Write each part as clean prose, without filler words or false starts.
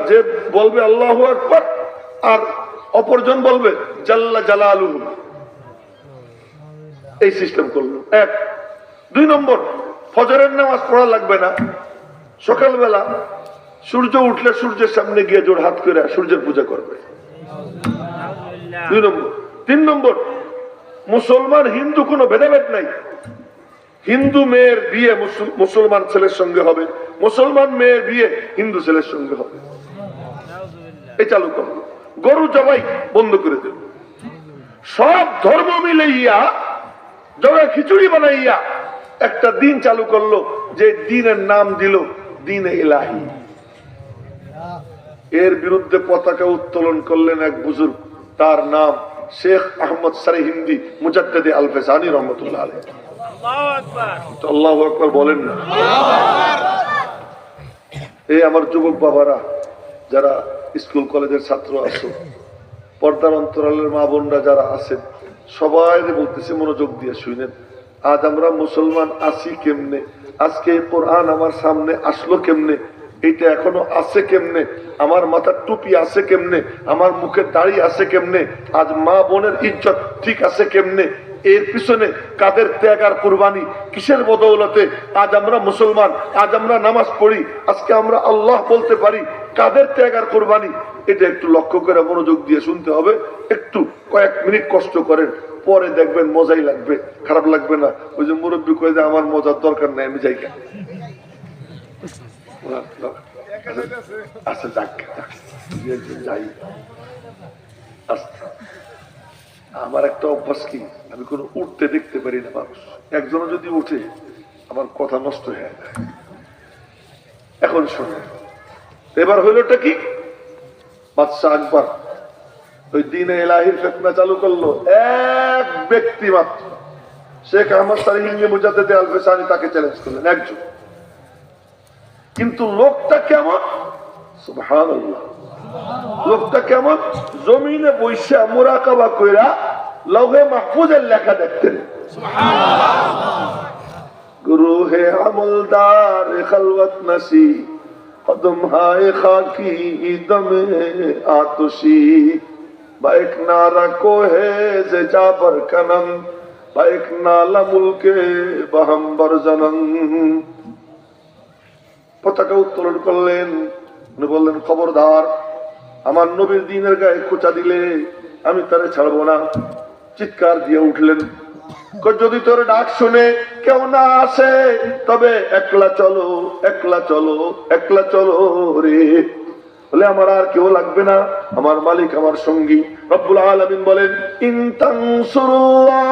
যে বলবে আল্লাহু আকবার আর অপরজন বলবে জাল্লা জালালুহু, এই সিস্টেম করলো। এক। দুই নম্বর, ফজরের নামাজ পড়া লাগবে না, সকালবেলা সূর্য উঠলে সূর্যের সামনে গিয়ে জোড় হাত করে সূর্যের পূজা করবে। দুই নম্বর। তিন নম্বর, মুসলমান হিন্দু কোনো ভেদাভেদ নাই। হিন্দু মেয়ের বিয়ে মুসলমান ছেলের সঙ্গে হবে, মুসলমান মেয়ের বিয়ে হিন্দু ছেলের সঙ্গে হবে। এই চালু করলো। গরু জবাই বন্ধ করে দেব। সব ধর্ম মিলাইয়া জগা খিচুড়ি বানাইয়া একটা দিন চালু করলো, যে দিনের নাম দিল দ্বীন-এ ইলাহী। এর বিরুদ্ধে পতাকা উত্তোলন করলেন এক বুজুর্গ, তার নাম শেখ আহমদ সরহিন্দি মুজাদ্দিদে আল-ফেসানি রহমতুল্লাহ আলাইহি। আল্লাহু আকবার বলেন না? এই আমার যুবক বাবারা, যারা স্কুল কলেজের ছাত্র আছো, পর্দার অন্তরালের মা বোনরা যারা আছেন, সবাই বলতেছে মনোযোগ দিয়ে শুনেন। আজ আমরা মুসলমান আছি কেমনে? আজকে কোরআন আমার সামনে আসলো কেমনে? এইটা এখনো আছে কেমনে? আমার মাথার টুপি আছে কেমনে? আমার মুখের দাড়ি আছে কেমনে? আজ মা বোনের ইজ্জত ঠিক আছে কেমনে? এর পিছনে কাদের ত্যাগ আর কুরবানি, কিসের বদৌলতে আজ আমরা মুসলমান, আজ আমরা নামাজ পড়ি, আজকে আমরা আল্লাহ বলতে পারি, কাদের ত্যাগ আর কুরবানি? এটা একটু লক্ষ্য করে মনোযোগ দিয়ে শুনতে হবে। একটু কয়েক মিনিট কষ্ট করেন, পরে দেখবেন মজাই লাগবে, খারাপ লাগবে না। ওই যে মুরব্বী কয়ে যে আমার মজার দরকার নেই, আমি যাই কেন। আচ্ছা যাক, যাই। আমার একটা অভ্যাস কি, আমি কোনো উঠতে দেখতে পারি না মানুষ। একজনও যদি উঠে আমার কথা নষ্ট হয়ে যায়। এখন শোনে, এবার হইলটা কি? বাদশাহ আকবর ওই দ্বীন-এ ইলাহীর ফিতনা চালু করলো। এক ব্যক্তি মাত্র, শেখ আহমদ সরহিন্দি মুজাদ্দিদে আল-ফেসানি, তাকে চ্যালেঞ্জ করলেন, একজন। কিন্তু লোকটা কেমন? সুবহানাল্লাহ। লোকটা কেমন? জমিনে বৈশা মুরাকাবা কইরা লৌহে মাহফুজের লেখা দেখতেন। গুরু হে আমলদার খলওয়াত নসি, কদম হায় খাকি দমে আতশি, বাইক নারা কোহে যে জাবর কনম, বাইক নালা মুলকে বহম্বর জনম। পতাকা উত্তোলন করলেন, বললেন খবরদার, আমার নবীর দ্বীনের গায়ে খোঁচা দিলে আমি তারে ছাড়বো না। চিৎকার দিয়ে উঠলেন, যদি তোর ডাক শুনে কেউ না আসে, তবে একলা চলো, একলা চলো, একলা চলো রে। বলে আমার আর কেউ লাগবে না, আমার মালিক আমার সঙ্গী। রব্বুল আলামিন বলেন, ইন তানসুরুল্লাহ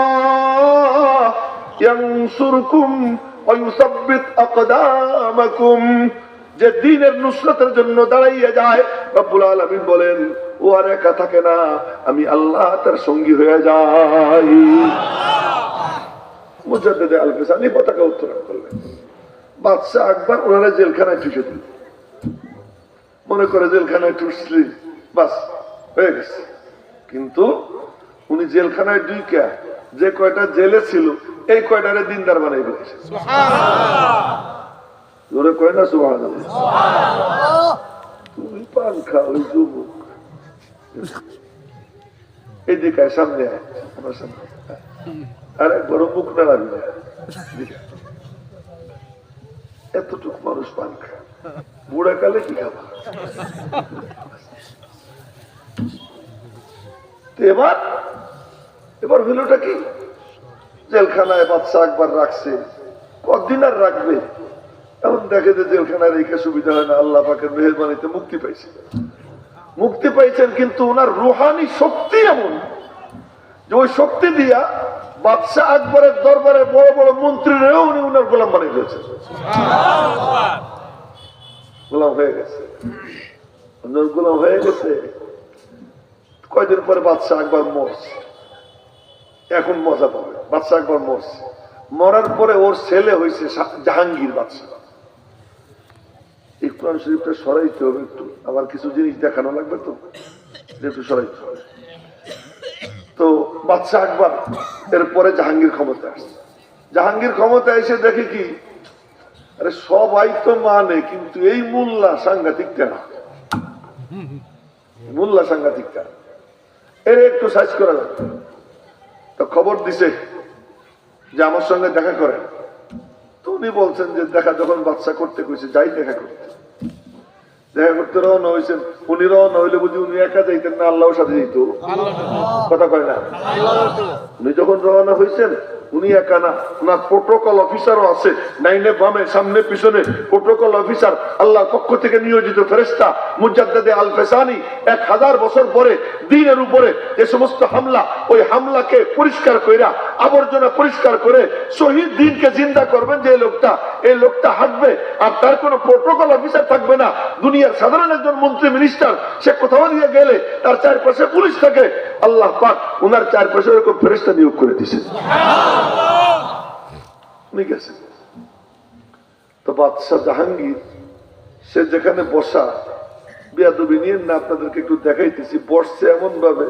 ইয়ানসুরকুম ওয়া ইউসাব্বিত আকদামাকুম। যে দ্বীনের নুসরতের জন্য দাঁড়াইয়া যায়, রব্বুল আলামিন বলেন ও আর একা থাকে না, আমি আল্লাহ তার সঙ্গী হয়ে যাই। মুজাদ্দিদে আল-ফেসানি পতাকা উত্তোলন করলেন। বাদশাহ আকবর ওনারা জেলখানায় ঠুসে দিল। মনে করে জেলখানায় ঠুসলি বাস হয়ে গেছে। কিন্তু উনি জেলখানায় ঢুইকা যে কয়টা জেলে ছিল, এই কয়টারে দিনদার বানাই ফেলেছে। জোরে কয় না সুবহানাল্লাহ। তুমি পান খাও, ওই যুবক এই দিকে সামনে আয়, আমার সামনে। আর একবার মুখ নাড়াবি না, এতটুকু মানুষ পান খায়, বুড়া কালে কি খাবা? এবার এবার হইলটা কি? জেলখানায় বাদশাহ আকবর রাখছে, কতদিন আর রাখবে? এখন দেখে যে জেলখানায় রেখে সুবিধা হয় না, আল্লাহ পাকের মেহেরবানিতে মুক্তি পাইছে। মুক্তি পাইছেন, কিন্তু ওনার রুহানি শক্তি এমন যে ওই শক্তি দিয়া বাদশাহ আকবরের দরবারে বড় বড় মন্ত্রীরাও উনি ওনার গোলাম বানিয়ে দিয়েছেন। গোলাম হয়ে গেছে, গোলাম হয়ে গেছে। কয়দিন পরে বাদশাহ আকবর মরছে। এখন মজা পাবে, বাদশাহ আকবর মরছে। মরার পরে ওর ছেলে হয়েছে জাহাঙ্গীর বাদশাহ। এই কোরআন শরীফটা সরাইতে হবে একটু, আমার কিছু জিনিস দেখানো লাগবে, তো একটু সরাইতে হবে। তো বাদশাহ আকবর এরপরে জাহাঙ্গীর ক্ষমতা আসছে। জাহাঙ্গীর ক্ষমতা এসে দেখে কি, আরে সবাই তো মানে, কিন্তু এই মোল্লা সাংঘাতিক টেরা। মোল্লা সাংঘাতিকটা এর একটু সাইজ করা যাবে। তো খবর দিছে যে আমার সঙ্গে দেখা করেন। তো উনি বলছেন যে দেখা যখন বাচ্চা করতে কইছে যাই দেখা করতে রওনা হয়েছেন। উনি রওনা হইলে বুঝি উনি একা যাইতেন না, আল্লাহর সাথে যেত? কথা কয় না। উনি যখন রওনা হয়েছেন উনি একা না, ওনার প্রোটোকল অফিসারও আছে, ডাইনে বামে সামনে পিছনে প্রোটোকল অফিসার, আল্লাহর পক্ষ থেকে নিয়োজিত ফেরেশতা মুজাদ্দিদে আল ফেসানি 1000 বছর পরে দ্বীনের উপরে যে সমস্ত হামলা, ওই হামলাকে পরিষ্কার কইরা আবর্জনা পরিষ্কার করে শহীদ দ্বীনকে জিন্দা করবেন। যে এই লোকটা হাঁটবে আর তার কোনো প্রোটোকল অফিসার থাকবে না। দুনিয়ার সাধারণ একজন মন্ত্রী মিনিস্টার সে কোথাও দিয়ে গেলে তার চারপাশে পুলিশ থাকে, আল্লাহ পাক ওনার চারপাশে এরকম ফেরেশতা নিয়োগ করে দিয়েছে। তো বাদশাহ জাহাঙ্গীর সে যেখানে বসা, বেয়াদবি নিয়ে না, আপনাদেরকে একটু দেখাইতেছি, বসছে এমন ভাবে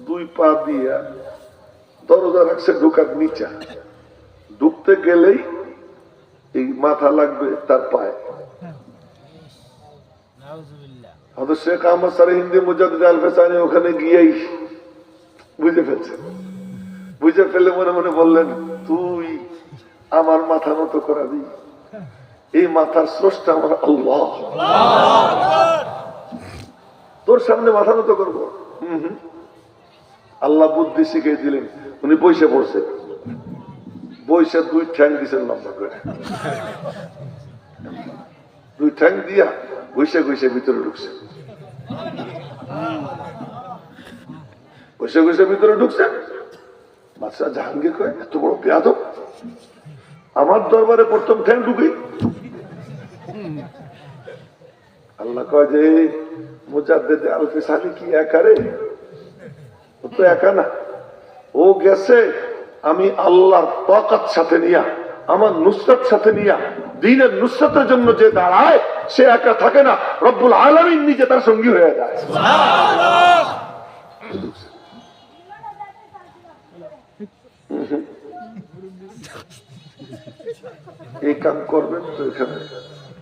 2 পা দিয়া দরজা রাখছে ঢোকার নিচা, ঢুকতে গেলেই এই মাথা লাগবে তার পায়ে। শেখ আহমদ স্যার হিন্দি মুজাদ্দিদ আল ফেসানি ওখানে গিয়েই বুঝে ফেলছে। বুঝে ফেলে মনে মনে বললেন, তুই আমার মাথা নত করাবি? এই মাথার স্রষ্টা আমার আল্লাহ, তোর সামনে মাথা নত করবো? আল্লাহ বুদ্ধি শিখিয়ে দিলেন। উনি বইসে পড়ছে, বইসে 2 ঠ্যাং দিচ্ছেন লম্বা করে, 2 ঠ্যাং দিয়া বইসে বইসে ভিতরে ঢুকছে, বসে বসে ভিতরে ঢুকছে। বাদশাহ জাহাঙ্গীর কয়, এত বড় বেয়াদব, আমার দরবারে প্রথম ঠ্যাং ঢুকি? আল্লাহ কয় যে মুজাদ্দিদ আল ফেসানি কি একা রে? ও তো একা না, ও গেছে আমি আল্লাহর তাকাত সাথে নিয়া, আমার নুসরত সাথে নিয়া, দ্বীনের নুসরতের জন্য যে দাঁড়ায় সে একা থাকে না, রব্বুল আলামিন নিজে তার সঙ্গী হয়ে যায়। এই কাম করবেন তো এখানে